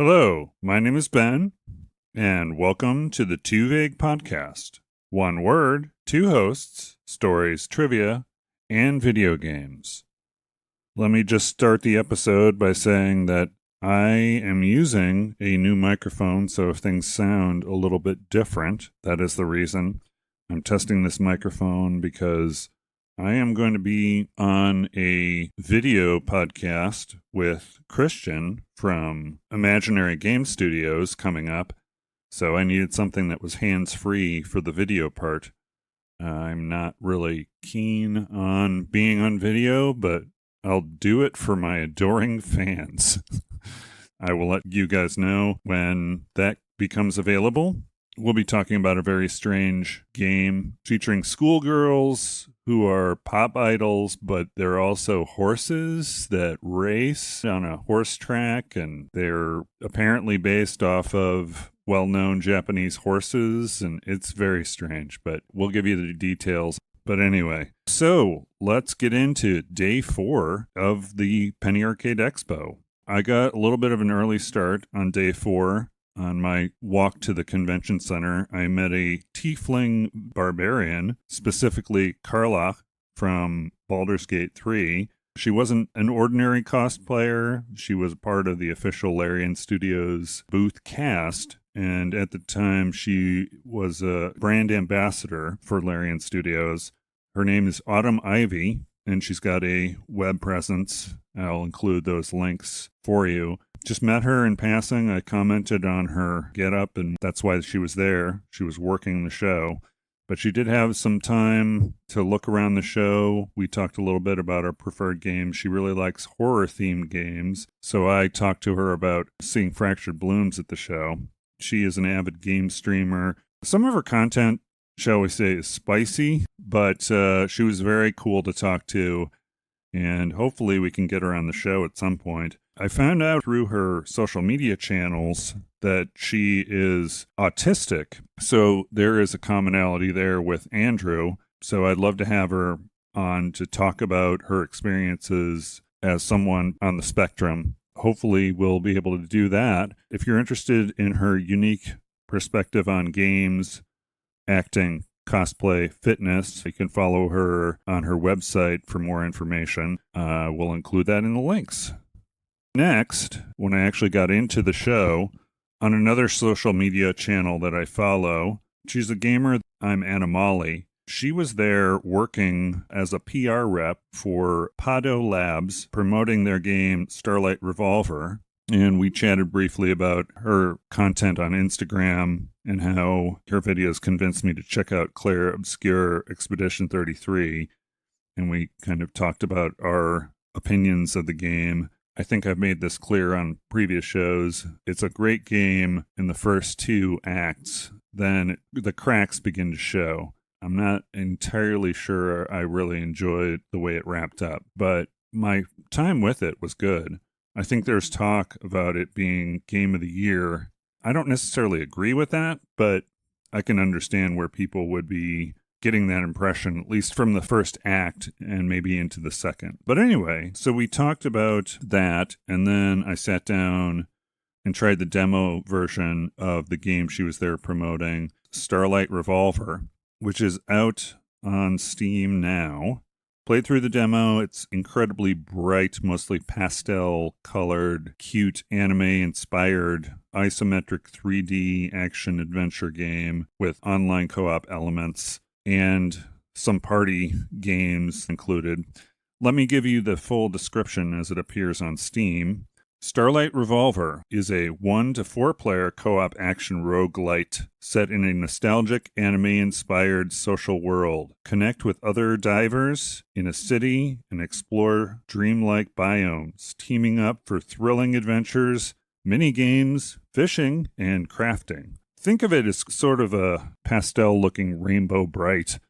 Hello, my name is Ben, and welcome to the Too Vague Podcast. One word, two hosts, stories, trivia, and video games. Let me just start the episode by saying that I am using a new microphone, so if things sound a little bit different, that is the reason. I'm testing this microphone because I am going to be on a video podcast with Christian from Imaginary Game Studios coming up, so I needed something that was hands-free for the video part. I'm not really keen on being on video, but I'll do it for my adoring fans. I will let you guys know when that becomes available. We'll be talking about a very strange game featuring schoolgirls who are pop idols, but they're also horses that race on a horse track, and they're apparently based off of well-known Japanese horses, and it's very strange, but we'll give you the details. But anyway, so let's get into day 4 of the Penny Arcade Expo. I got a little bit of an early start on day 4. On my walk to the convention center, I met a tiefling barbarian, specifically Karlach from Baldur's Gate 3. She wasn't an ordinary cosplayer. She was part of the official Larian Studios booth cast, and at the time she was a brand ambassador for Larian Studios. Her name is Autumn Ivy, and she's got a web presence. I'll include those links for you. Just met her in passing. I commented on her getup, and that's why she was there. She was working the show. But she did have some time to look around the show. We talked a little bit about our preferred games. She really likes horror-themed games, so I talked to her about seeing Fractured Blooms at the show. She is an avid game streamer. Some of her content, shall we say, is spicy, but she was very cool to talk to, and hopefully we can get her on the show at some point. I found out through her social media channels that she is autistic, so there is a commonality there with Andrew, so I'd love to have her on to talk about her experiences as someone on the spectrum. Hopefully we'll be able to do that. If you're interested in her unique perspective on games, acting, cosplay, fitness, you can follow her on her website for more information. We'll include that in the links. Next, when I actually got into the show, on another social media channel that I follow, she's a gamer, I'm Animali. She was there working as a PR rep for Pahdo Labs, promoting their game Starlight Re, and we chatted briefly about her content on Instagram and how her videos convinced me to check out Claire Obscure Expedition 33, and we kind of talked about our opinions of the game. I think I've made this clear on previous shows. It's a great game in the first 2 acts. Then the cracks begin to show. I'm not entirely sure I really enjoyed the way it wrapped up, but my time with it was good. I think there's talk about it being Game of the Year. I don't necessarily agree with that, but I can understand where people would be getting that impression, at least from the first act and maybe into the second. But anyway, so we talked about that, and then I sat down and tried the demo version of the game she was there promoting, Starlight Re, which is out on Steam now. Played through the demo. It's incredibly bright, mostly pastel-colored, cute, anime-inspired, isometric 3D action-adventure game with online co-op elements and some party games included. Let me give you the full description as it appears on Steam. Starlight Re is a 1 to 4 player co-op action roguelite set in a nostalgic anime-inspired social world. Connect with other divers in a city and explore dreamlike biomes, teaming up for thrilling adventures, mini-games, fishing, and crafting. Think of it as sort of a pastel-looking Rainbow Bright.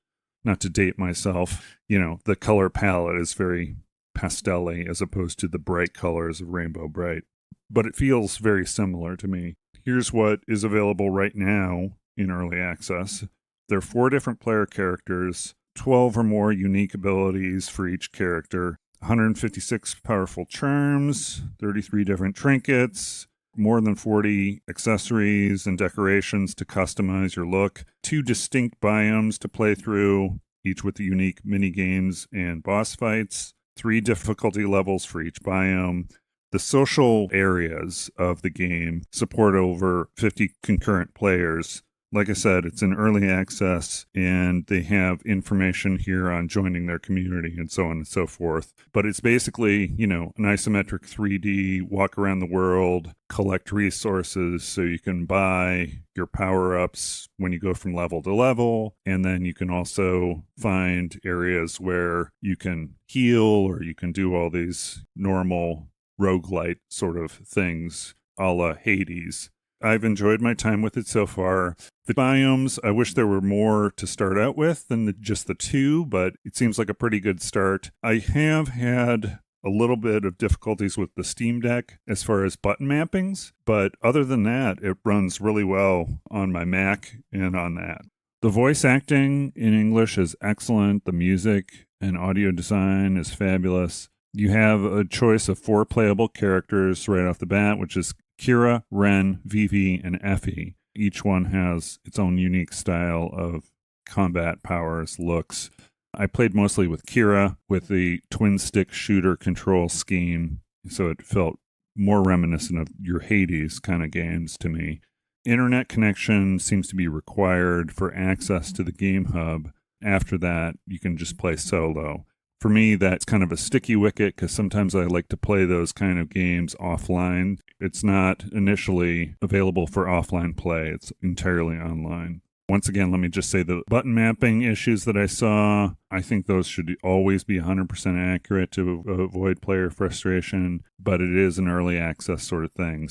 Not to date myself, the color palette is very pastel-y as opposed to the bright colors of Rainbow Bright. But it feels very similar to me. Here's what is available right now in early access. There are 4 different player characters, 12 or more unique abilities for each character, 156 powerful charms, 33 different trinkets, more than 40 accessories and decorations to customize your look, 2 distinct biomes to play through, each with unique mini games and boss fights, 3 difficulty levels for each biome. The social areas of the game support over 50 concurrent players. Like I said, it's in early access, and they have information here on joining their community and so on and so forth. But it's basically, an isometric 3D, walk around the world, collect resources so you can buy your power-ups when you go from level to level. And then you can also find areas where you can heal, or you can do all these normal roguelite sort of things a la Hades. I've enjoyed my time with it so far. The biomes, I wish there were more to start out with than just the 2, but it seems like a pretty good start. I have had a little bit of difficulties with the Steam Deck as far as button mappings, but other than that, it runs really well on my Mac and on that. The voice acting in English is excellent. The music and audio design is fabulous. You have a choice of 4 playable characters right off the bat, which is Kira, Ren, Vivi, and Effie. Each one has its own unique style of combat powers, looks. I played mostly with Kira with the twin stick shooter control scheme, so it felt more reminiscent of your Hades kind of games to me. Internet connection seems to be required for access to the game hub. After that, you can just play solo. For me, that's kind of a sticky wicket because sometimes I like to play those kind of games offline. It's not initially available for offline play. It's entirely online. Once again, let me just say the button mapping issues that I saw, I think those should always be 100% accurate to avoid player frustration, but it is an early access sort of thing.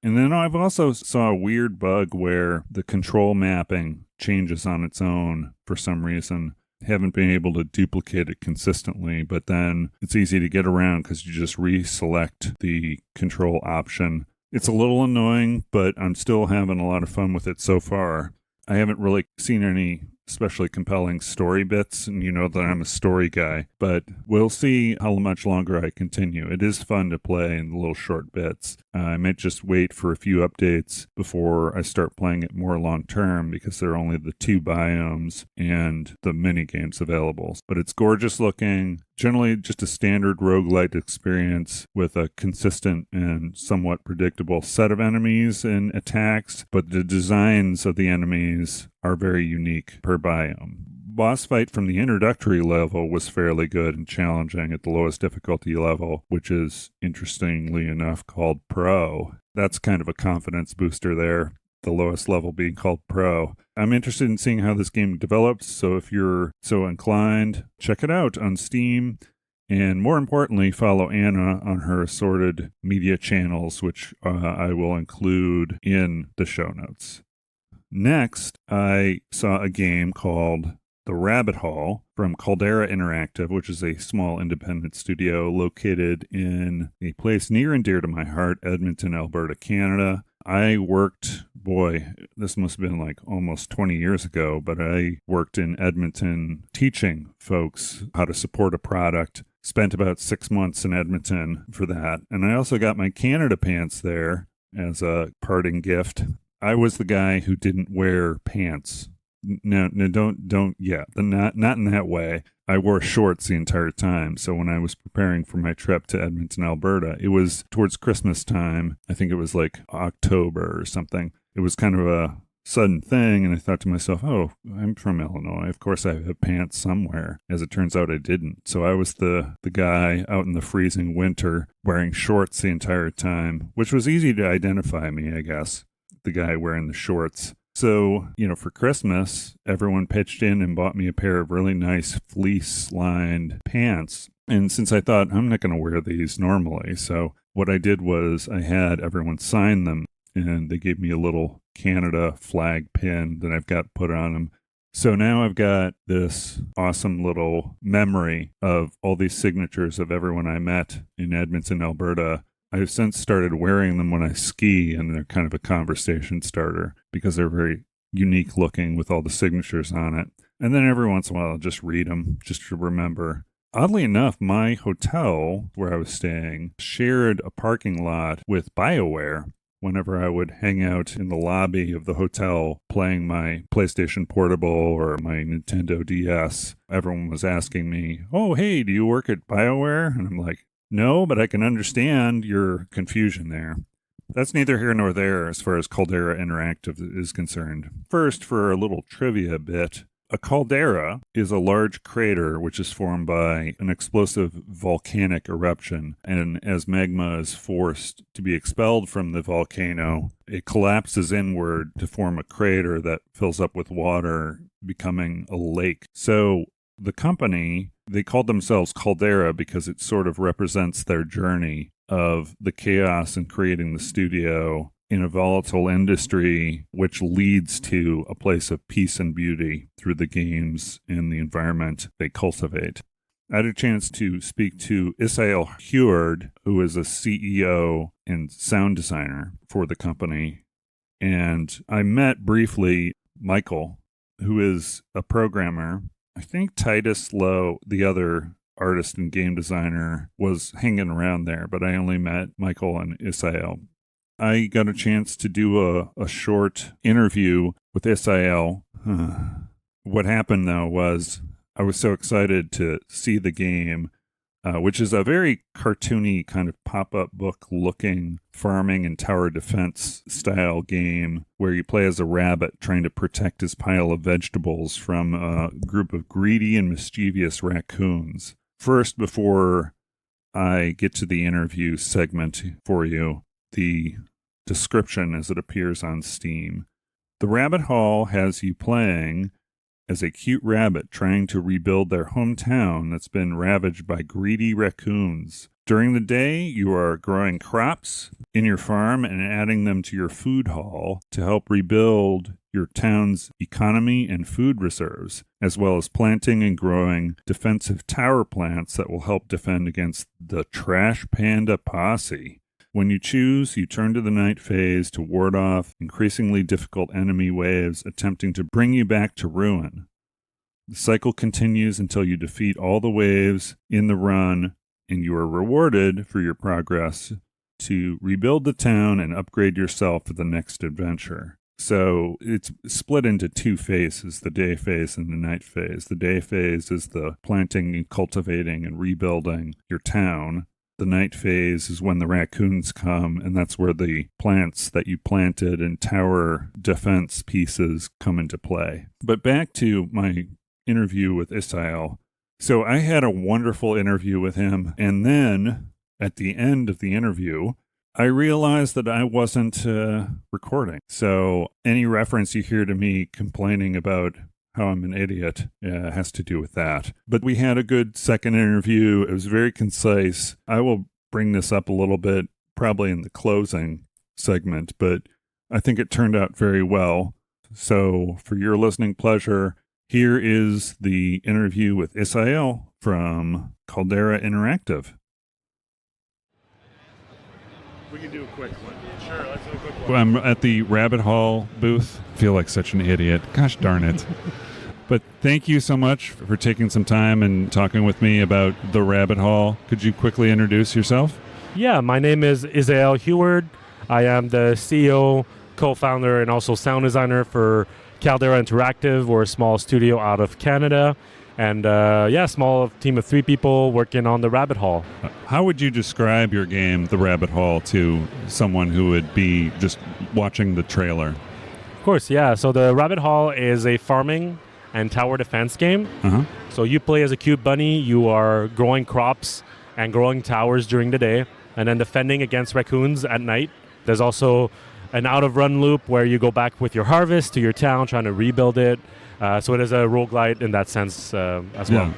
And then I've also saw a weird bug where the control mapping changes on its own for some reason. Haven't been able to duplicate it consistently, but then it's easy to get around because you just reselect the control option. It's a little annoying, but I'm still having a lot of fun with it so far. I haven't really seen any especially compelling story bits, and you know that I'm a story guy, but we'll see how much longer I continue. It is fun to play in little short bits. I might just wait for a few updates before I start playing it more long term because there are only the 2 biomes and the mini games available. But it's gorgeous looking, generally just a standard roguelite experience with a consistent and somewhat predictable set of enemies and attacks, but the designs of the enemies are very unique per biome. Boss fight from the introductory level was fairly good and challenging at the lowest difficulty level, which is, interestingly enough, called Pro. That's kind of a confidence booster there, the lowest level being called Pro. I'm interested in seeing how this game develops, so if you're so inclined, check it out on Steam. And more importantly, follow Anna on her assorted media channels, which I will include in the show notes. Next, I saw a game called The Rabbit Hole from Caldera Interactive, which is a small independent studio located in a place near and dear to my heart, Edmonton, Alberta, Canada. I worked, this must have been like almost 20 years ago, but I worked in Edmonton teaching folks how to support a product. Spent about 6 months in Edmonton for that. And I also got my Canada pants there as a parting gift. I was the guy who didn't wear pants. No, don't. Not in that way. I wore shorts the entire time. So when I was preparing for my trip to Edmonton, Alberta, it was towards Christmas time. I think it was like October or something. It was kind of a sudden thing, and I thought to myself, oh, I'm from Illinois. Of course I have pants somewhere. As it turns out, I didn't. So I was the guy out in the freezing winter wearing shorts the entire time, which was easy to identify me, I guess. The guy wearing the shorts. So, for Christmas, everyone pitched in and bought me a pair of really nice fleece-lined pants. And since I thought, I'm not going to wear these normally, so what I did was I had everyone sign them, and they gave me a little Canada flag pin that I've got put on them. So now I've got this awesome little memory of all these signatures of everyone I met in Edmonton, Alberta. I've since started wearing them when I ski, and they're kind of a conversation starter because they're very unique looking with all the signatures on it. And then every once in a while, I'll just read them just to remember. Oddly enough, my hotel where I was staying shared a parking lot with BioWare. whenever I would hang out in the lobby of the hotel playing my PlayStation Portable or my Nintendo DS, everyone was asking me, "Oh, hey, do you work at BioWare?" And I'm like, "No, but I can understand your confusion there." That's neither here nor there as far as Caldera Interactive is concerned. First, for a little trivia bit, a caldera is a large crater which is formed by an explosive volcanic eruption, and as magma is forced to be expelled from the volcano, it collapses inward to form a crater that fills up with water, becoming a lake. So the company, they called themselves Caldera because it sort of represents their journey of the chaos in creating the studio in a volatile industry, which leads to a place of peace and beauty through the games and the environment they cultivate. I had a chance to speak to Isael Huard, who is a CEO and sound designer for the company. And I met briefly Michael, who is a programmer. I think Titus Lowe, the other artist and game designer, was hanging around there, but I only met Michael and Isael. I got a chance to do a short interview with Isael. What happened, though, was I was so excited to see the game, which is a very cartoony kind of pop-up book-looking farming and tower defense style game where you play as a rabbit trying to protect his pile of vegetables from a group of greedy and mischievous raccoons. First, before I get to the interview segment for you, the description as it appears on Steam. The rabbit hall has you playing as a cute rabbit trying to rebuild their hometown that's been ravaged by greedy raccoons. During the day, you are growing crops in your farm and adding them to your food hall to help rebuild your town's economy and food reserves, as well as planting and growing defensive tower plants that will help defend against the Trash Panda Posse. When you choose, you turn to the night phase to ward off increasingly difficult enemy waves attempting to bring you back to ruin. The cycle continues until you defeat all the waves in the run, and you are rewarded for your progress to rebuild the town and upgrade yourself for the next adventure. So it's split into two phases, the day phase and the night phase. The day phase is the planting and cultivating and rebuilding your town. The night phase is when the raccoons come, and that's where the plants that you planted and tower defense pieces come into play. But back to my interview with Isael. So I had a wonderful interview with him, and then at the end of the interview, I realized that I wasn't recording. So any reference you hear to me complaining about how I'm an idiot has to do with that. But we had a good second interview. It was very concise. I will bring this up a little bit, probably in the closing segment, but I think it turned out very well. So for your listening pleasure, here is the interview with Isael from Caldera Interactive. We can do a quick one. Sure, let's do a quick one. I'm at the Rabbit Hall booth. I feel like such an idiot. Gosh darn it. But thank you so much for taking some time and talking with me about the Rabbit Hall. Could you quickly introduce yourself? Yeah, my name is Isael Huard. I am the CEO, co-founder, and also sound designer for Caldera Interactive. We're a small studio out of Canada. And small team of 3 people working on the Rabbit Hall. How would you describe your game, the Rabbit Hall, to someone who would be just watching the trailer? Of course, yeah. So the Rabbit Hall is a farming and tower defense game. Uh-huh. So you play as a cute bunny. You are growing crops and growing towers during the day, and then defending against raccoons at night. There's also an out-of-run loop where you go back with your harvest to your town, trying to rebuild it. So it is a roguelite in that sense as well.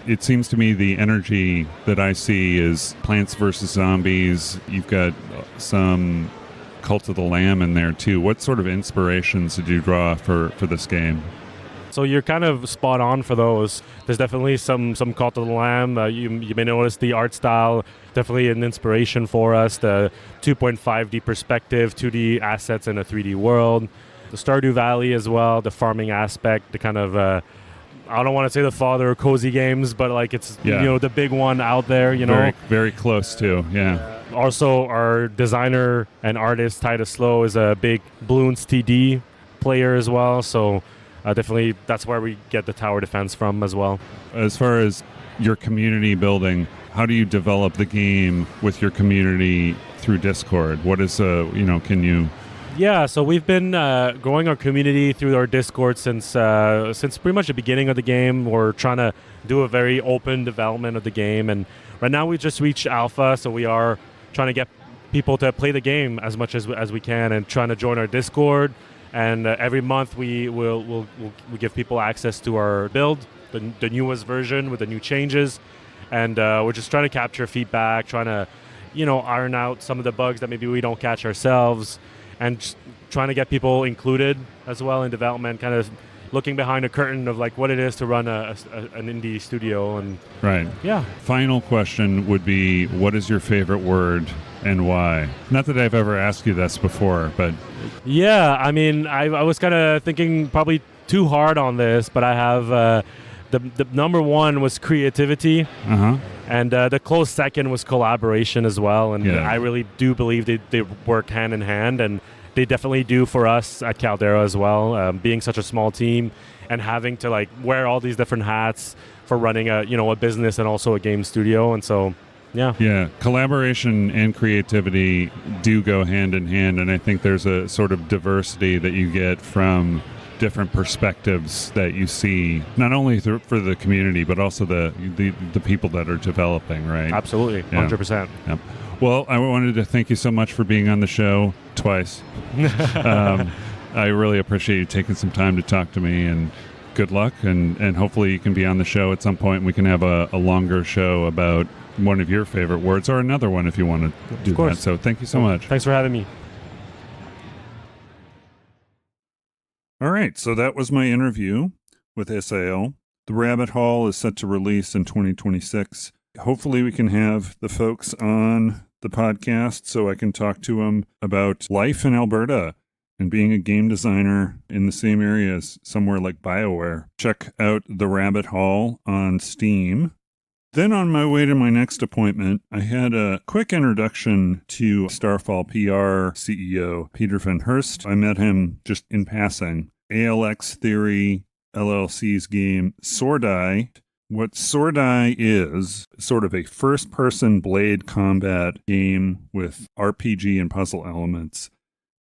It seems to me the energy that I see is Plants vs. Zombies. You've got some Cult of the Lamb in there too. What sort of inspirations did you draw for this game? So you're kind of spot on for those. There's definitely some Cult of the Lamb. You may notice the art style, definitely an inspiration for us. The 2.5D perspective, 2D assets in a 3D world. The Stardew Valley as well, the farming aspect, the kind of, I don't want to say the father of cozy games, but like it's, the big one out there, Very, very close to, yeah. Also, our designer and artist, Titus Slow, is a big Bloons TD player as well. So definitely that's where we get the tower defense from as well. As far as your community building, how do you develop the game with your community through Discord? What is, can you... Yeah, so we've been growing our community through our Discord since pretty much the beginning of the game. We're trying to do a very open development of the game, and right now we just reached alpha, so we are trying to get people to play the game as much as we can, and trying to join our Discord. And every month we give people access to our build, the newest version with the new changes, and we're just trying to capture feedback, trying to iron out some of the bugs that maybe we don't catch ourselves. And just trying to get people included as well in development, kind of looking behind the curtain of like what it is to run an indie studio. And right. Yeah. Final question would be, what is your favorite word and why? Not that I've ever asked you this before, but... Yeah, I mean, I was kind of thinking probably too hard on this, but I have the number one was creativity. Uh-huh. And the close second was collaboration as well. And yeah. I really do believe they work hand in hand, and they definitely do for us at Caldera as well. Being such a small team and having to like wear all these different hats for running a business and also a game studio. And so, yeah. Yeah, collaboration and creativity do go hand in hand. And I think there's a sort of diversity that you get from different perspectives that you see, not only for the community, but also the people that are developing, right? Absolutely, yeah. 100%. Yeah. Well, I wanted to thank you so much for being on the show twice. I really appreciate you taking some time to talk to me, and good luck, and hopefully you can be on the show at some point, and we can have a longer show about one of your favorite words, or another one if you want to do that. So thank you so much. Thanks for having me. All right, so that was my interview with Isael. The Rabbit Hole is set to release in 2026. Hopefully we can have the folks on the podcast so I can talk to them about life in Alberta and being a game designer in the same area as somewhere like BioWare. Check out The Rabbit Hole on Steam. Then on my way to my next appointment, I had a quick introduction to Starfall PR CEO Pieter van Hurst. I met him just in passing. ALX Theory LLC's game Swordai. What Swordai is sort of a first-person blade combat game with RPG and puzzle elements.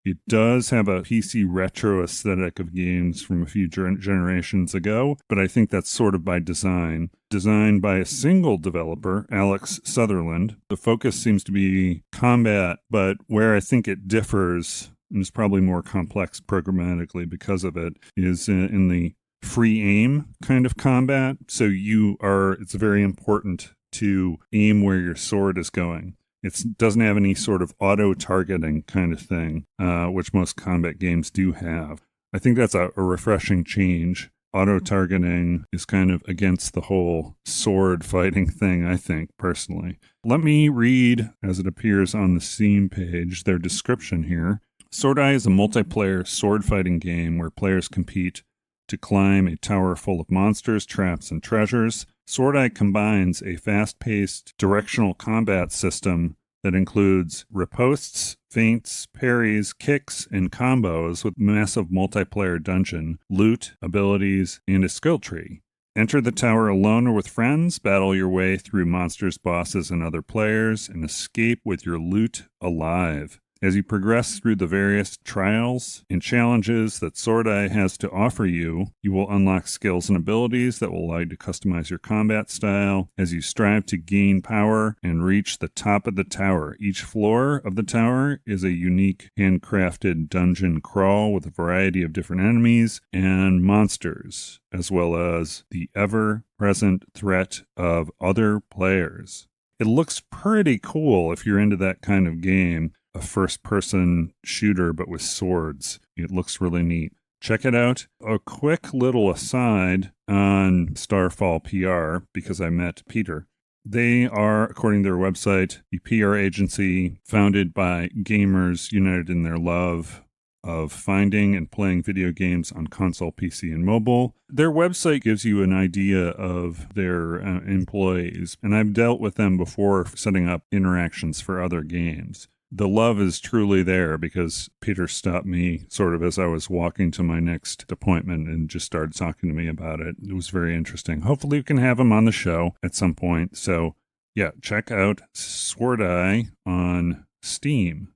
It does have a PC retro aesthetic of games from a few generations ago, but I think that's sort of by design. Designed by a single developer, Alex Sutherland. The focus seems to be combat, but where I think it differs, and is probably more complex programmatically because of it, is in the free aim kind of combat. So it's very important to aim where your sword is going. It doesn't have any sort of auto-targeting kind of thing, which most combat games do have. I think that's a refreshing change. Auto-targeting is kind of against the whole sword fighting thing, I think, personally. Let me read, as it appears on the Steam page, their description here. Swordai is a multiplayer sword fighting game where players compete to climb a tower full of monsters, traps, and treasures. Swordai combines a fast-paced directional combat system that includes ripostes, feints, parries, kicks, and combos with massive multiplayer dungeon, loot, abilities, and a skill tree. Enter the tower alone or with friends, battle your way through monsters, bosses, and other players, and escape with your loot alive. As you progress through the various trials and challenges that Swordai has to offer you, you will unlock skills and abilities that will allow you to customize your combat style as you strive to gain power and reach the top of the tower. Each floor of the tower is a unique handcrafted dungeon crawl with a variety of different enemies and monsters, as well as the ever-present threat of other players. It looks pretty cool if you're into that kind of game. A first-person shooter, but with swords. It looks really neat. Check it out. A quick little aside on Starfall PR, because I met Pieter. They are, according to their website, a PR agency founded by gamers united in their love of finding and playing video games on console, PC, and mobile. Their website gives you an idea of their employees, and I've dealt with them before setting up interactions for other games. The love is truly there because Pieter stopped me sort of as I was walking to my next appointment and just started talking to me about it. It was very interesting. Hopefully we can have him on the show at some point. So yeah, check out Swordai on Steam.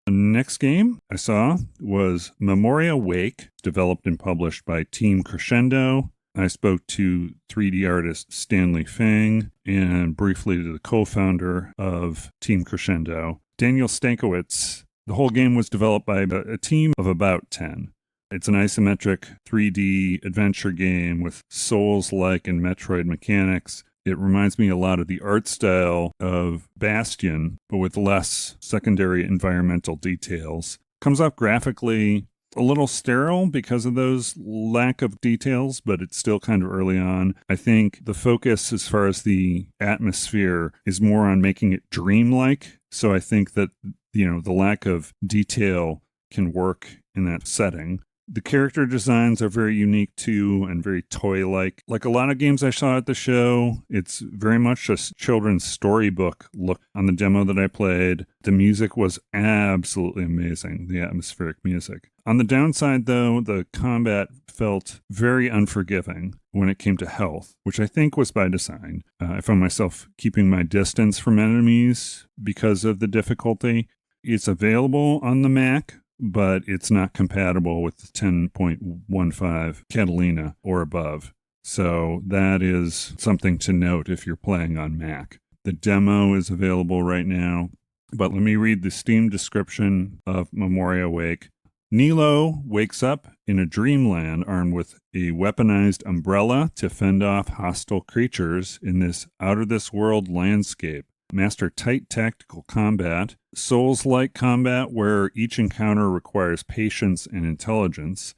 The next game I saw was Memoria Wake, developed and published by Team Crescendo. I spoke to 3D artist Stanley Fang and briefly to the co-founder of Team Crescendo, Daniel Stankiewicz. The whole game was developed by a team of about 10. It's an isometric 3D adventure game with Souls-like and Metroid mechanics. It reminds me a lot of the art style of Bastion, but with less secondary environmental details. Comes off graphically a little sterile because of those lack of details, but it's still kind of early on. I think the focus as far as the atmosphere is more on making it dreamlike. So I think that, the lack of detail can work in that setting. The character designs are very unique too and very toy-like. Like a lot of games I saw at the show, it's very much a children's storybook look on the demo that I played. The music was absolutely amazing, the atmospheric music. On the downside, though, the combat felt very unforgiving when it came to health, which I think was by design. I found myself keeping my distance from enemies because of the difficulty. It's available on the Mac, but it's not compatible with the 10.15 Catalina or above. So that is something to note if you're playing on Mac. The demo is available right now, but let me read the Steam description of Memoria Wake. Nilo wakes up in a dreamland armed with a weaponized umbrella to fend off hostile creatures in this out-of-this-world landscape. Master tight tactical combat, Souls-like combat where each encounter requires patience and intelligence,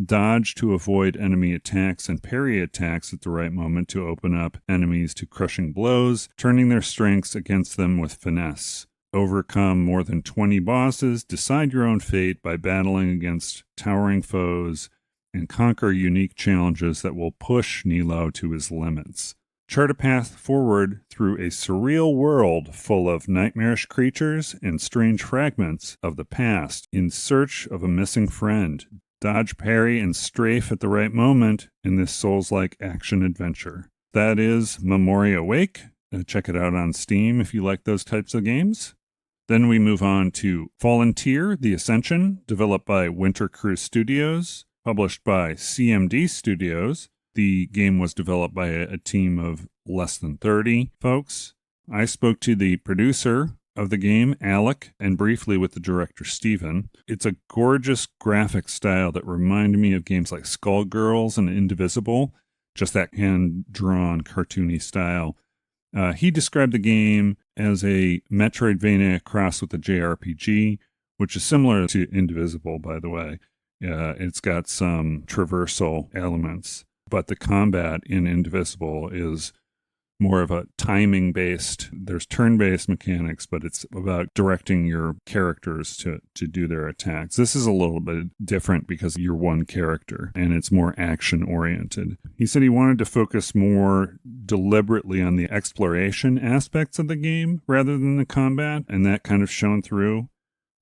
dodge to avoid enemy attacks and parry attacks at the right moment to open up enemies to crushing blows, turning their strengths against them with finesse. Overcome more than 20 bosses, decide your own fate by battling against towering foes, and conquer unique challenges that will push Nilo to his limits. Chart a path forward through a surreal world full of nightmarish creatures and strange fragments of the past in search of a missing friend. Dodge, parry, and strafe at the right moment in this Souls-like action-adventure. That is Memoria Wake. Check it out on Steam if you like those types of games. Then we move on to Fallen Tier, The Ascension, developed by Winter Cruise Studios, published by CMD Studios. The game was developed by a team of less than 30 folks. I spoke to the producer of the game, ALX, and briefly with the director, Steven. It's a gorgeous graphic style that reminded me of games like Skullgirls and Indivisible, just that hand-drawn, cartoony style. He described the game as a Metroidvania cross with a JRPG, which is similar to Indivisible, by the way. It's got some traversal elements, but the combat in Indivisible is more of a timing-based, there's turn-based mechanics, but it's about directing your characters to do their attacks. This is a little bit different because you're one character, and it's more action-oriented. He said he wanted to focus more deliberately on the exploration aspects of the game rather than the combat, and that kind of shone through,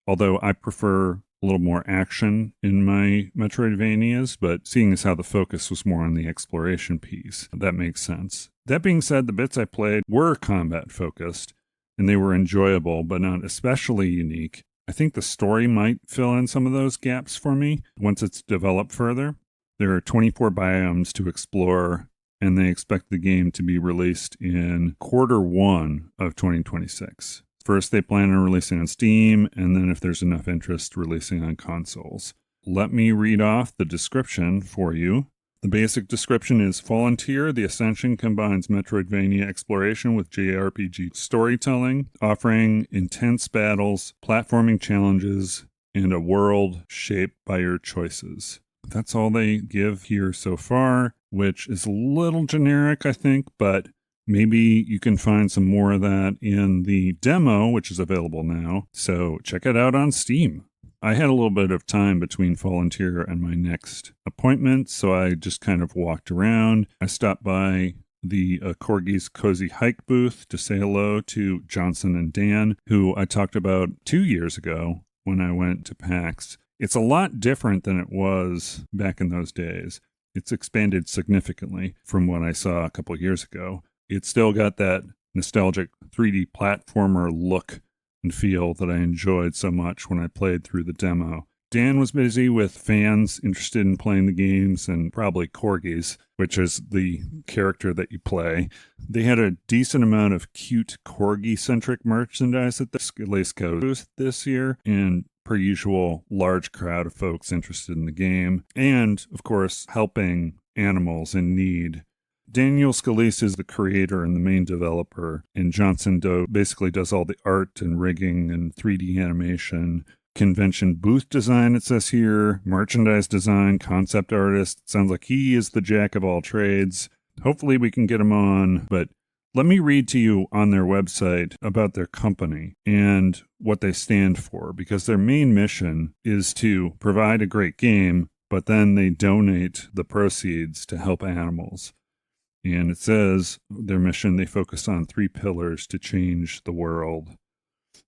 although I prefer a little more action in my Metroidvanias, but seeing as how the focus was more on the exploration piece, that makes sense. That being said, the bits I played were combat focused, and they were enjoyable, but not especially unique. I think the story might fill in some of those gaps for me once it's developed further. There are 24 biomes to explore, and they expect the game to be released in Q1 of 2026. First, they plan on releasing on Steam, and then if there's enough interest, releasing on consoles. Let me read off the description for you. The basic description is Fallen Tier, The Ascension combines Metroidvania exploration with JRPG storytelling, offering intense battles, platforming challenges, and a world shaped by your choices. That's all they give here so far, which is a little generic, I think, but maybe you can find some more of that in the demo, which is available now. So check it out on Steam. I had a little bit of time between volunteer and my next appointment, so I just kind of walked around. I stopped by the Corgi's Cozy Hike booth to say hello to Johnson and Dan, who I talked about 2 years ago when I went to PAX. It's a lot different than it was back in those days. It's expanded significantly from what I saw a couple years ago. It's still got that nostalgic 3D platformer look and feel that I enjoyed so much when I played through the demo. Dan was busy with fans interested in playing the games and probably corgis, which is the character that you play. They had a decent amount of cute corgi-centric merchandise at the Scalesco booth this year, and per usual, large crowd of folks interested in the game, and, of course, helping animals in need. Daniel Scalise is the creator and the main developer, and Johnson Doe basically does all the art and rigging and 3D animation. Convention booth design, it says here, merchandise design, concept artist. Sounds like he is the jack of all trades. Hopefully we can get him on, but let me read to you on their website about their company and what they stand for, because their main mission is to provide a great game, but then they donate the proceeds to help animals. And it says their mission, they focus on 3 pillars to change the world,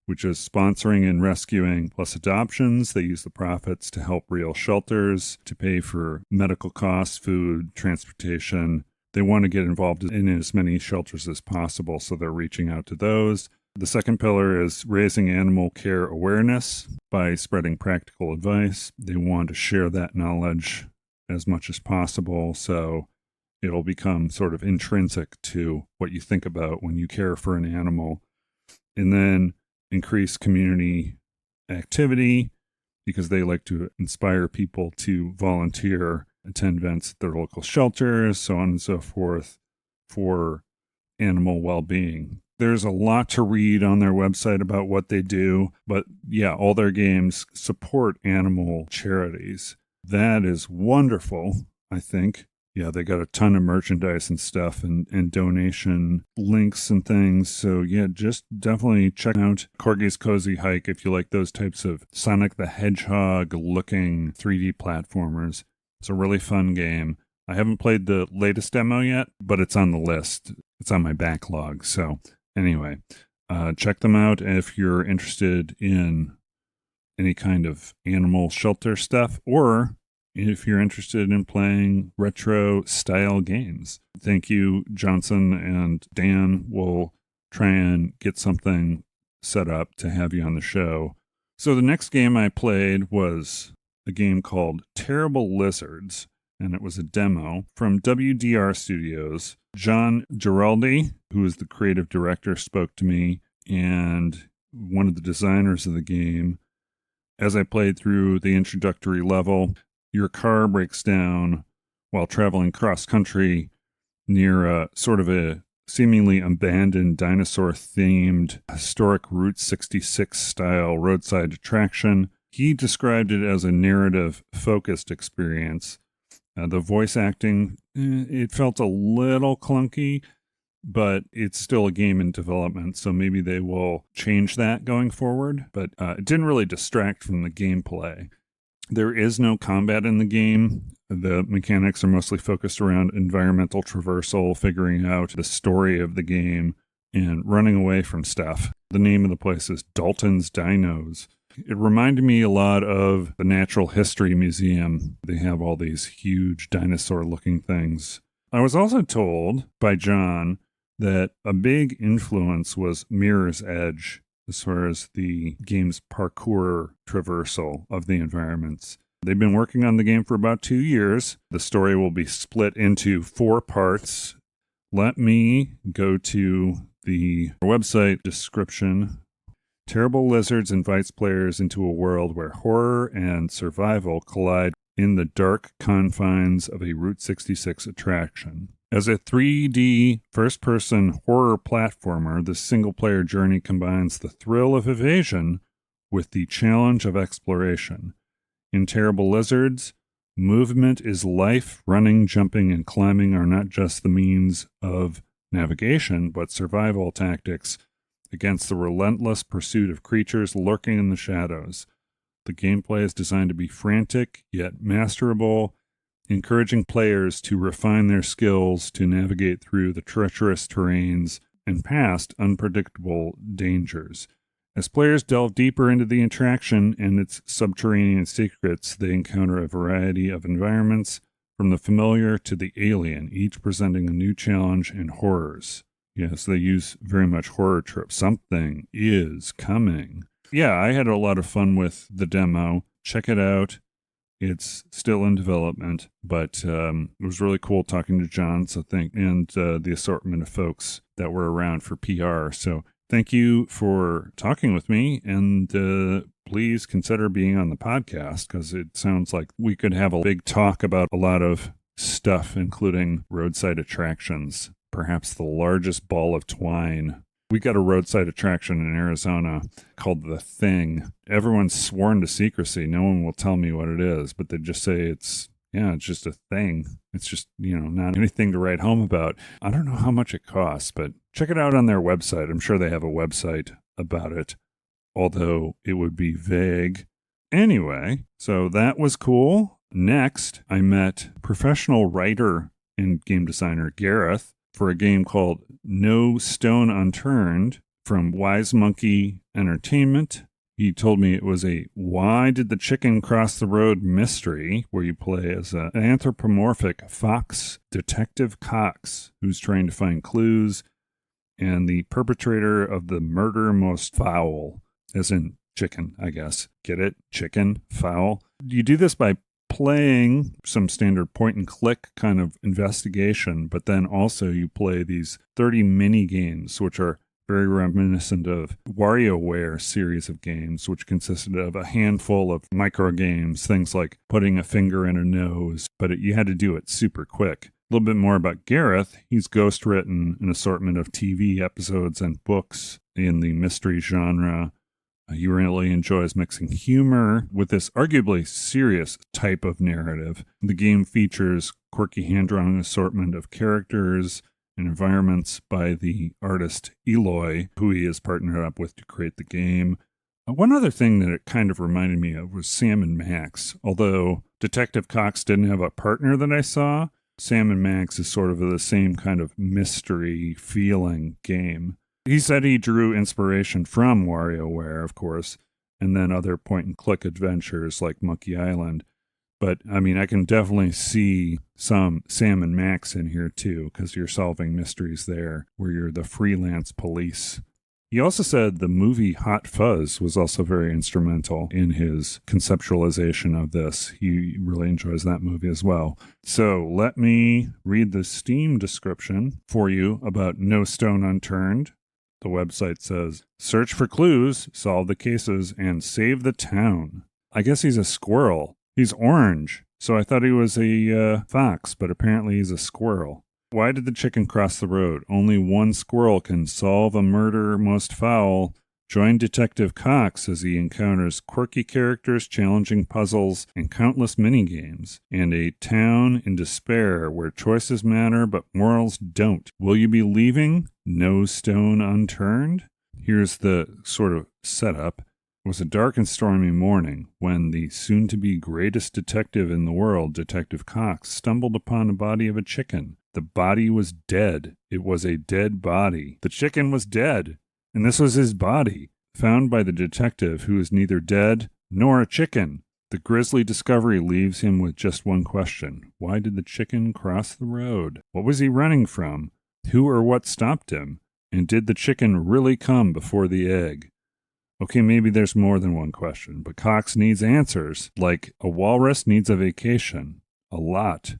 which is sponsoring and rescuing plus adoptions. They use the profits to help real shelters, to pay for medical costs, food, transportation. They want to get involved in as many shelters as possible, so they're reaching out to those. The second pillar is raising animal care awareness by spreading practical advice. They want to share that knowledge as much as possible, so it'll become sort of intrinsic to what you think about when you care for an animal. And then increase community activity, because they like to inspire people to volunteer, attend events at their local shelters, so on and so forth, for animal well-being. There's a lot to read on their website about what they do, but yeah, all their games support animal charities. That is wonderful, I think. Yeah, they got a ton of merchandise and stuff and donation links and things. So yeah, just definitely check out Corgi's Cozy Hike if you like those types of Sonic the Hedgehog looking 3D platformers. It's a really fun game. I haven't played the latest demo yet, but it's on the list. It's on my backlog. So anyway, check them out if you're interested in any kind of animal shelter stuff, or if you're interested in playing retro style games. Thank you, Johnson and Dan. We'll try and get something set up to have you on the show. So the next game I played was a game called Terrible Lizards, and it was a demo from WDR Studios. John Giraldi, who is the creative director, spoke to me, and one of the designers of the game. As I played through the introductory level, your car breaks down while traveling cross-country near a sort of a seemingly abandoned dinosaur-themed historic Route 66-style roadside attraction. He described it as a narrative-focused experience. The voice acting, it felt a little clunky, but it's still a game in development, so maybe they will change that going forward. But it didn't really distract from the gameplay. There is no combat in the game. The mechanics are mostly focused around environmental traversal, figuring out the story of the game, and running away from stuff. The name of the place is Dalton's Dinos. It reminded me a lot of the Natural History Museum. They have all these huge dinosaur-looking things. I was also told by John that a big influence was Mirror's Edge, as far as the game's parkour traversal of the environments. They've been working on the game for about 2 years. The story will be split into 4 parts. Let me go to the website description. Terrible Lizards invites players into a world where horror and survival collide in the dark confines of a Route 66 attraction. As a 3D first-person horror platformer, this single-player journey combines the thrill of evasion with the challenge of exploration. In Terrible Lizards, movement is life. Running, jumping, and climbing are not just the means of navigation, but survival tactics against the relentless pursuit of creatures lurking in the shadows. The gameplay is designed to be frantic, yet masterable, encouraging players to refine their skills to navigate through the treacherous terrains and past unpredictable dangers. As players delve deeper into the attraction and its subterranean secrets, they encounter a variety of environments, from the familiar to the alien, each presenting a new challenge and horrors. Yes, they use very much horror tropes. Something is coming. Yeah, I had a lot of fun with the demo. Check it out. It's still in development, but it was really cool talking to John, and the assortment of folks that were around for PR. So thank you for talking with me, and please consider being on the podcast, because it sounds like we could have a big talk about a lot of stuff, including roadside attractions, perhaps the largest ball of twine. We got a roadside attraction in Arizona called The Thing. Everyone's sworn to secrecy. No one will tell me what it is, but they just say it's just a thing. It's just, not anything to write home about. I don't know how much it costs, but check it out on their website. I'm sure they have a website about it, although it would be vague. Anyway, so that was cool. Next, I met professional writer and game designer Gareth for a game called No Stone Unturned from Wise Monkey Entertainment. He told me it was a Why Did the Chicken Cross the Road mystery, where you play as an anthropomorphic fox detective Cox who's trying to find clues, and the perpetrator of the murder most foul, as in chicken, I guess. Get it? Chicken, foul. You do this by playing some standard point and click kind of investigation, but then also you play these 30 mini games, which are very reminiscent of WarioWare series of games, which consisted of a handful of micro games, things like putting a finger in a nose, but you had to do it super quick. A little bit more about Gareth. He's ghostwritten an assortment of TV episodes and books in the mystery genre. He really enjoys mixing humor with this arguably serious type of narrative. The game features quirky hand-drawn assortment of characters and environments by the artist Eloy, who he has partnered up with to create the game. One other thing that it kind of reminded me of was Sam and Max. Although Detective Cox didn't have a partner that I saw, Sam and Max is sort of the same kind of mystery feeling game. He said he drew inspiration from WarioWare, of course, and then other point-and-click adventures like Monkey Island. But, I can definitely see some Sam and Max in here, too, because you're solving mysteries there, where you're the freelance police. He also said the movie Hot Fuzz was also very instrumental in his conceptualization of this. He really enjoys that movie as well. So let me read the Steam description for you about No Stone Unturned. The website says, search for clues, solve the cases, and save the town. I guess he's a squirrel. He's orange, so I thought he was a fox, but apparently he's a squirrel. Why did the chicken cross the road? Only one squirrel can solve a murder most foul. Join Detective Cox as he encounters quirky characters, challenging puzzles, and countless minigames, and a town in despair where choices matter but morals don't. Will you be leaving? No stone unturned? Here's the sort of setup. It was a dark and stormy morning when the soon-to-be greatest detective in the world, Detective Cox, stumbled upon the body of a chicken. The body was dead. It was a dead body. The chicken was dead. And this was his body, found by the detective, who is neither dead nor a chicken. The grisly discovery leaves him with just one question. Why did the chicken cross the road? What was he running from? Who or what stopped him? And did the chicken really come before the egg? Okay, maybe there's more than one question, but Cox needs answers, like a walrus needs a vacation. A lot.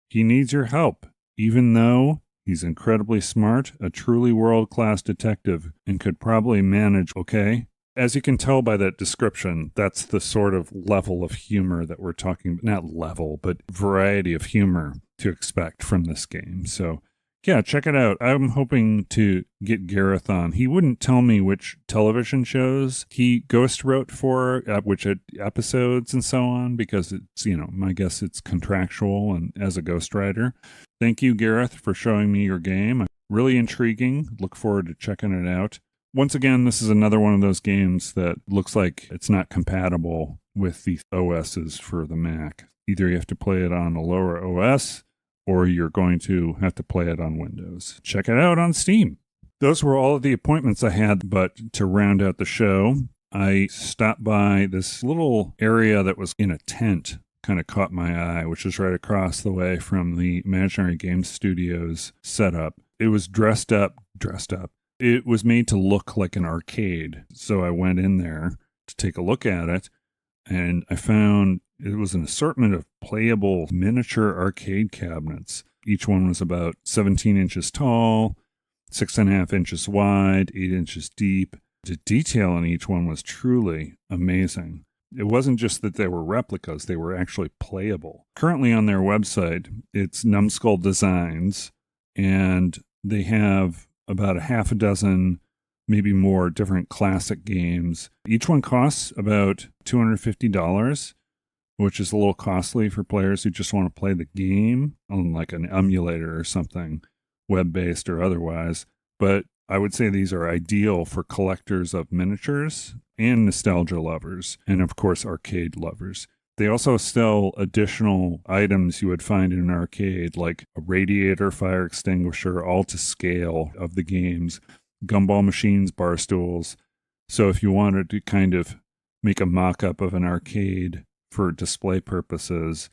He needs your help, even though he's incredibly smart, a truly world-class detective, and could probably manage, okay? As you can tell by that description, that's the sort of level of humor that we're talking about. Not level, but variety of humor to expect from this game. So, yeah, check it out. I'm hoping to get Gareth on. He wouldn't tell me which television shows he ghost wrote for, which episodes and so on, because it's, my guess it's contractual and as a ghostwriter. Thank you, Gareth, for showing me your game. Really intriguing. Look forward to checking it out. Once again, this is another one of those games that looks like it's not compatible with the OSs for the Mac. Either you have to play it on a lower OS or you're going to have to play it on Windows. Check it out on Steam. Those were all of the appointments I had, but to round out the show, I stopped by this little area that was in a tent, kind of caught my eye, which is right across the way from the Imaginary Game Studios setup. It was dressed up. It was made to look like an arcade. So I went in there to take a look at it, and I found it was an assortment of playable miniature arcade cabinets. Each one was about 17 inches tall, 6.5 inches wide, 8 inches deep. The detail on each one was truly amazing. It wasn't just that they were replicas, they were actually playable. Currently on their website, it's Numskull Designs, and they have about a half a dozen, maybe more, different classic games. Each one costs about $250, which is a little costly for players who just want to play the game on like an emulator or something, web-based or otherwise. But I would say these are ideal for collectors of miniatures and nostalgia lovers, and of course arcade lovers. They also sell additional items you would find in an arcade, like a radiator, fire extinguisher, all to scale of the games, gumball machines, bar stools. So if you wanted to kind of make a mock-up of an arcade for display purposes,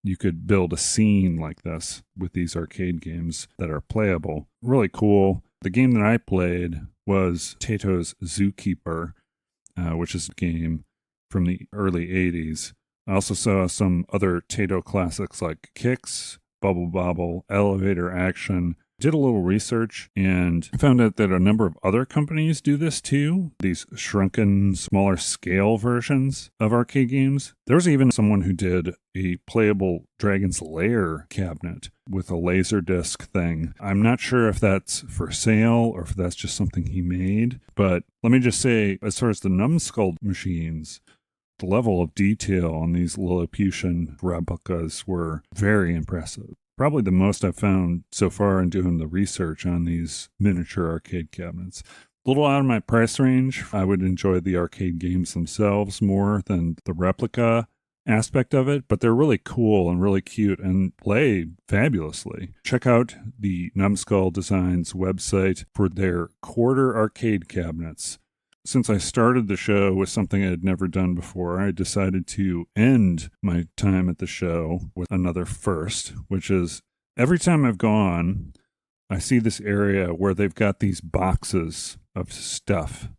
you could build a scene like this with these arcade games that are playable. Really cool. The game that I played was Tato's Zookeeper, which is a game from the early 80s. I also saw some other Tato classics like Kicks, Bubble Bobble, Elevator Action. Did a little research and found out that a number of other companies do this too. These shrunken, smaller scale versions of arcade games. There was even someone who did a playable Dragon's Lair cabinet with a laser disc thing. I'm not sure if that's for sale or if that's just something he made. But let me just say, as far as the Numskull machines, the level of detail on these Lilliputian replicas were very impressive. Probably the most I've found so far in doing the research on these miniature arcade cabinets. A little out of my price range. I would enjoy the arcade games themselves more than the replica aspect of it, but they're really cool and really cute and play fabulously. Check out the Numskull Designs website for their quarter arcade cabinets. Since I started the show with something I had never done before, I decided to end my time at the show with another first, which is every time I've gone, I see this area where they've got these boxes of stuff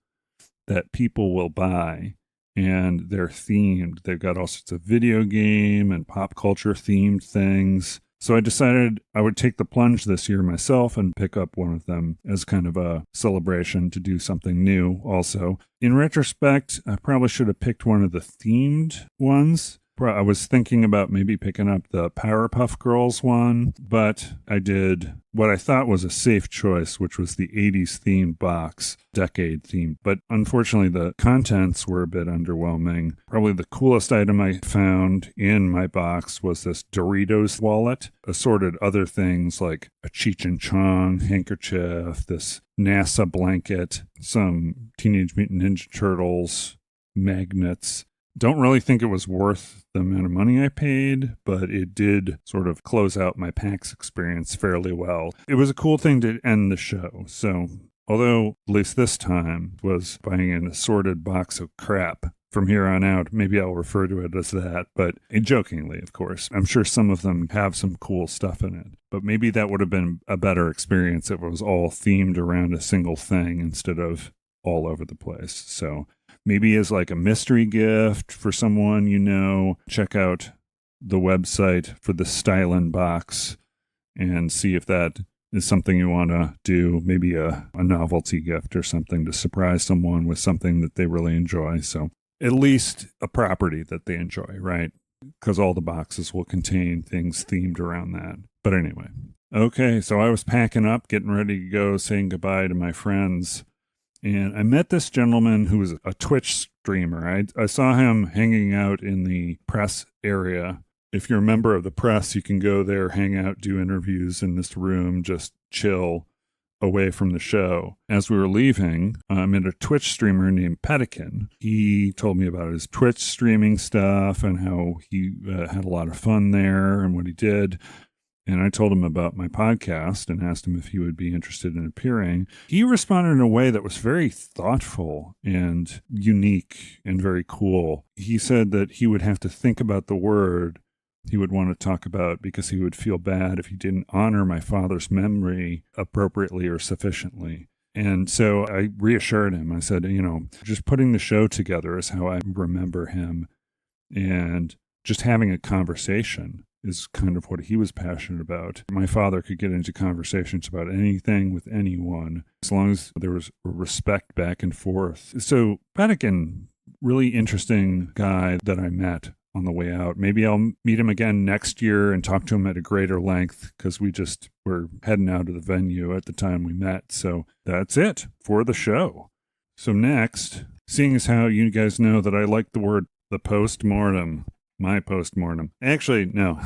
that people will buy, and they're themed. They've got all sorts of video game and pop culture themed things. So I decided I would take the plunge this year myself and pick up one of them as kind of a celebration to do something new also. In retrospect, I probably should have picked one of the themed ones. I was thinking about maybe picking up the Powerpuff Girls one, but I did what I thought was a safe choice, which was the 80s themed box, decade themed. But unfortunately, the contents were a bit underwhelming. Probably the coolest item I found in my box was this Doritos wallet, assorted other things like a Cheech and Chong handkerchief, this NASA blanket, some Teenage Mutant Ninja Turtles magnets. Don't really think it was worth the amount of money I paid, but it did sort of close out my PAX experience fairly well. It was a cool thing to end the show. So, although at least this time was buying an assorted box of crap, from here on out, maybe I'll refer to it as that, but jokingly, of course. I'm sure some of them have some cool stuff in it, but maybe that would have been a better experience if it was all themed around a single thing instead of all over the place. So, maybe as like a mystery gift for someone you know, check out the website for the Stylin Box and see if that is something you want to do. Maybe a novelty gift or something to surprise someone with something that they really enjoy. So at least a property that they enjoy, right? Because all the boxes will contain things themed around that. But anyway, okay, so I was packing up, getting ready to go, saying goodbye to my friends. And I met this gentleman who was a Twitch streamer. I saw him hanging out in the press area. If you're a member of the press, you can go there, hang out, do interviews in this room, just chill. away from the show. As we were leaving, I met a Twitch streamer named Pedakin. He told me about his Twitch streaming stuff and how he had a lot of fun there and what he did. And I told him about my podcast and asked him if he would be interested in appearing. He responded in a way that was very thoughtful and unique and very cool. He said that he would have to think about the word he would want to talk about because he would feel bad if he didn't honor my father's memory appropriately or sufficiently. And so I reassured him. I said, just putting the show together is how I remember him. And just having a conversation is kind of what he was passionate about. My father could get into conversations about anything with anyone as long as there was respect back and forth. So Pedakin, really interesting guy that I met on the way out. Maybe I'll meet him again next year and talk to him at a greater length because we just were heading out of the venue at the time we met. So that's it for the show. So next, seeing as how you guys know that I like the word the postmortem, my postmortem. Actually, no,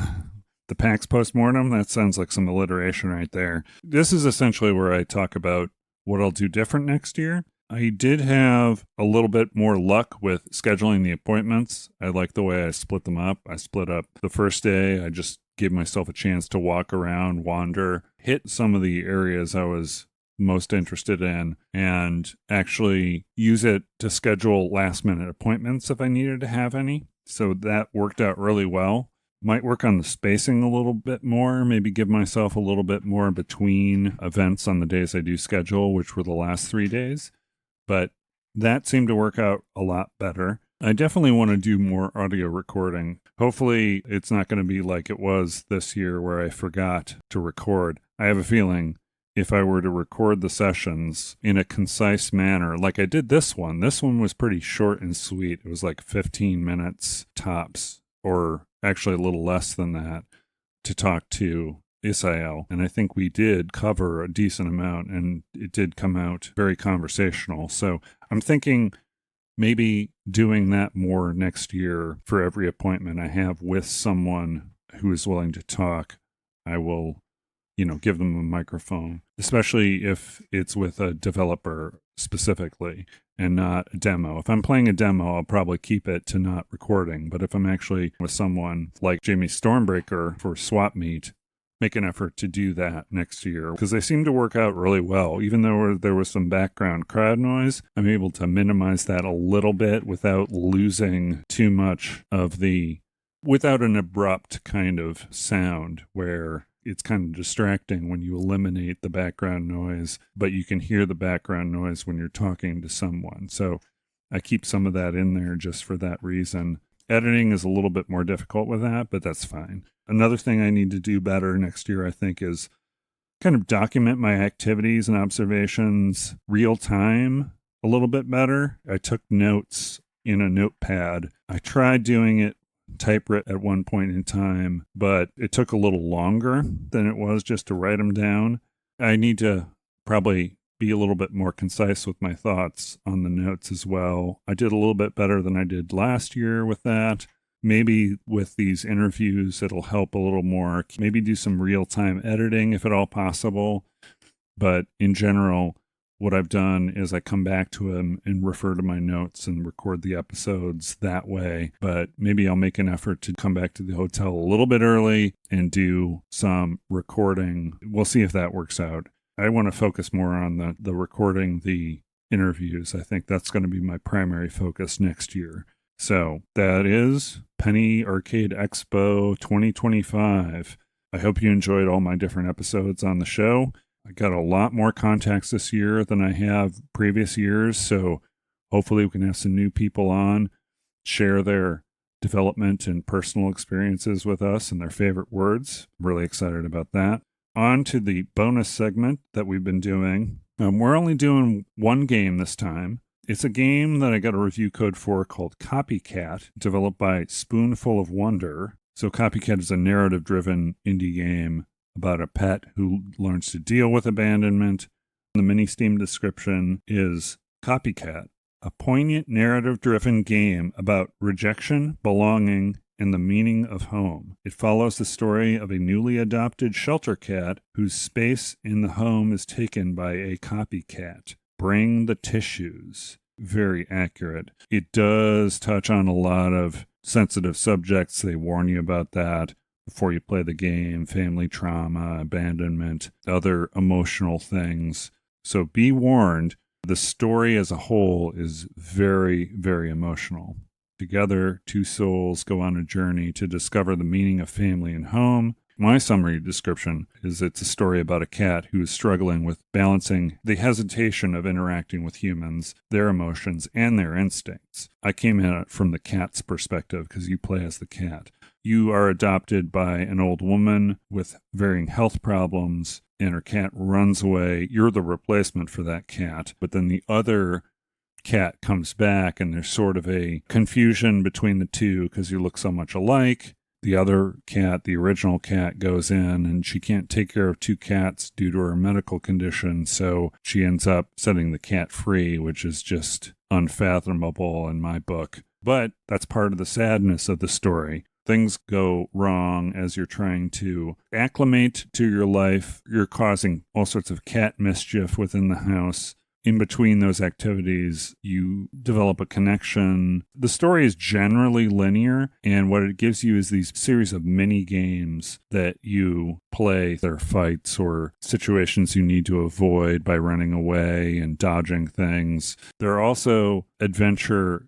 the PAX postmortem, that sounds like some alliteration right there. This is essentially where I talk about what I'll do different next year. I did have a little bit more luck with scheduling the appointments. I like the way I split them up. I split up the first day. I just gave myself a chance to walk around, wander, hit some of the areas I was most interested in, and actually use it to schedule last-minute appointments if I needed to have any. So that worked out really well. Might work on the spacing a little bit more, maybe give myself a little bit more between events on the days I do schedule, which were the last 3 days. But that seemed to work out a lot better. I definitely want to do more audio recording. Hopefully it's not going to be like it was this year where I forgot to record. I have a feeling if I were to record the sessions in a concise manner, like I did this one was pretty short and sweet. It was like 15 minutes tops, or actually a little less than that, to talk to Isael. And I think we did cover a decent amount, and it did come out very conversational. So I'm thinking maybe doing that more next year for every appointment I have with someone who is willing to talk. I will give them a microphone, especially if it's with a developer specifically and not a demo. If I'm playing a demo, I'll probably keep it to not recording. But if I'm actually with someone like Jamie Stormbreaker for Swap Meet, make an effort to do that next year because they seem to work out really well. Even though there was some background crowd noise, I'm able to minimize that a little bit without losing too much of without an abrupt kind of sound where it's kind of distracting when you eliminate the background noise, but you can hear the background noise when you're talking to someone. So I keep some of that in there just for that reason. Editing is a little bit more difficult with that, but that's fine. Another thing I need to do better next year, I think, is kind of document my activities and observations real time a little bit better. I took notes in a notepad. I tried doing it typewritten at one point in time, but it took a little longer than it was just to write them down. I need to probably be a little bit more concise with my thoughts on the notes as well. I did a little bit better than I did last year with that. Maybe with these interviews, it'll help a little more. Maybe do some real-time editing if at all possible. But in general, what I've done is I come back to them and refer to my notes and record the episodes that way. But maybe I'll make an effort to come back to the hotel a little bit early and do some recording. We'll see if that works out. I want to focus more on the recording the interviews. I think that's going to be my primary focus next year. So that is Penny Arcade Expo 2025. I hope you enjoyed all my different episodes on the show. I got a lot more contacts this year than I have previous years, so hopefully we can have some new people on, share their development and personal experiences with us and their favorite words. I'm really excited about that. On to the bonus segment that we've been doing. We're only doing one game this time. It's a game that I got a review code for called Copycat, developed by Spoonful of Wonder. So Copycat is a narrative-driven indie game about a pet who learns to deal with abandonment. The mini Steam description is Copycat, a poignant narrative-driven game about rejection, belonging, and the meaning of home. It follows the story of a newly adopted shelter cat whose space in the home is taken by a copycat. Bring the tissues. Very accurate. It does touch on a lot of sensitive subjects. They warn you about that before you play the game: family trauma, abandonment, other emotional things. So be warned, the story as a whole is very, very emotional. Together, two souls go on a journey to discover the meaning of family and home. My summary description is it's a story about a cat who is struggling with balancing the hesitation of interacting with humans, their emotions, and their instincts. I came at it from the cat's perspective because you play as the cat. You are adopted by an old woman with varying health problems, and her cat runs away. You're the replacement for that cat, but then the other cat comes back, and there's sort of a confusion between the two because you look so much alike. The other cat, the original cat, goes in, and she can't take care of two cats due to her medical condition, so she ends up setting the cat free, which is just unfathomable in my book. But that's part of the sadness of the story. Things go wrong as you're trying to acclimate to your life. You're causing all sorts of cat mischief within the house. In between those activities, you develop a connection. The story is generally linear, and what it gives you is these series of mini games that you play. There are fights or situations you need to avoid by running away and dodging things. There are also adventure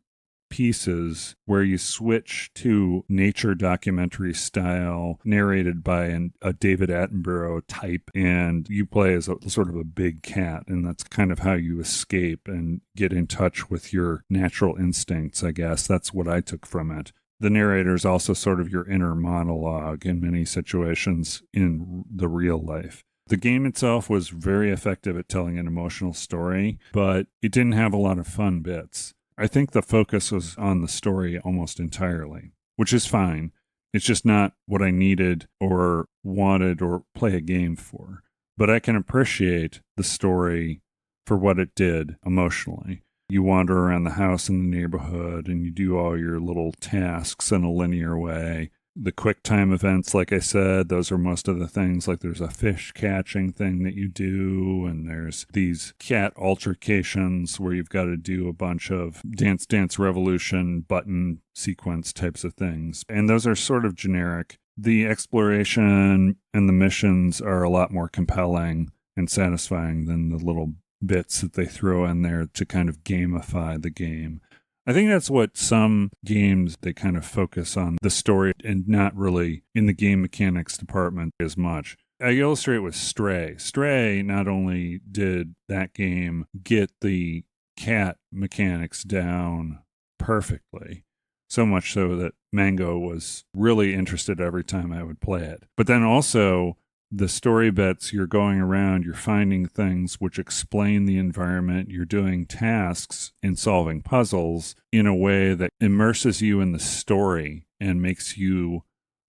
pieces where you switch to nature documentary style, narrated by a David Attenborough type, and you play as a sort of a big cat, and that's kind of how you escape and get in touch with your natural instincts, I guess. That's what I took from it. The narrator is also sort of your inner monologue in many situations in the real life. The game itself was very effective at telling an emotional story, but it didn't have a lot of fun bits. I think the focus was on the story almost entirely, which is fine. It's just not what I needed or wanted or play a game for. But I can appreciate the story for what it did emotionally. You wander around the house in the neighborhood and you do all your little tasks in a linear way. The quick time events, like I said, those are most of the things. Like there's a fish catching thing that you do, and there's these cat altercations where you've got to do a bunch of Dance Dance Revolution button sequence types of things. And those are sort of generic. The exploration and the missions are a lot more compelling and satisfying than the little bits that they throw in there to kind of gamify the game. I think that's what some games, they kind of focus on the story and not really in the game mechanics department as much. I illustrate with Stray. Stray, not only did that game get the cat mechanics down perfectly, so much so that Mango was really interested every time I would play it. But then also the story bits, you're going around, you're finding things which explain the environment, you're doing tasks and solving puzzles in a way that immerses you in the story and makes you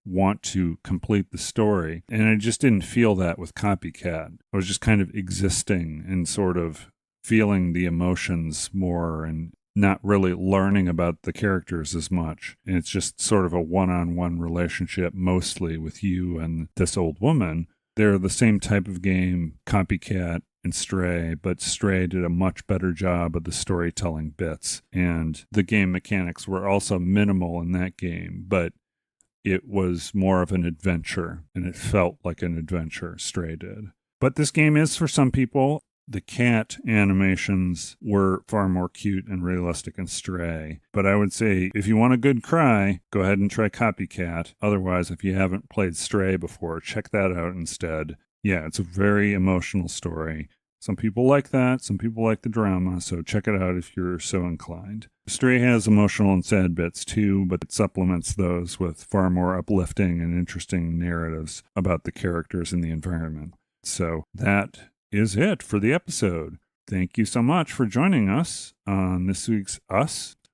want to complete the story. And I just didn't feel that with Copycat. I was just kind of existing and sort of feeling the emotions more and not really learning about the characters as much. And it's just sort of a one-on-one relationship mostly with you and this old woman. They're the same type of game, Copycat and Stray, but Stray did a much better job of the storytelling bits. And the game mechanics were also minimal in that game, but it was more of an adventure, and it felt like an adventure, Stray did. But this game is for some people. The cat animations were far more cute and realistic in Stray. But I would say if you want a good cry, go ahead and try Copycat. Otherwise, if you haven't played Stray before, check that out instead. Yeah, it's a very emotional story. Some people like that. Some people like the drama. So check it out if you're so inclined. Stray has emotional and sad bits too, but it supplements those with far more uplifting and interesting narratives about the characters and the environment. So that is it for the episode. Thank you so much for joining us on this week's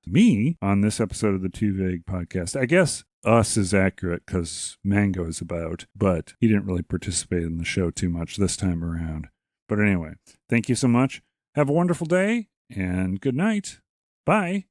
me on this episode of the Too Vague podcast. I guess us is accurate because Mango is about, but he didn't really participate in the show too much this time around. But anyway, thank you so much. Have a wonderful day and good night. Bye.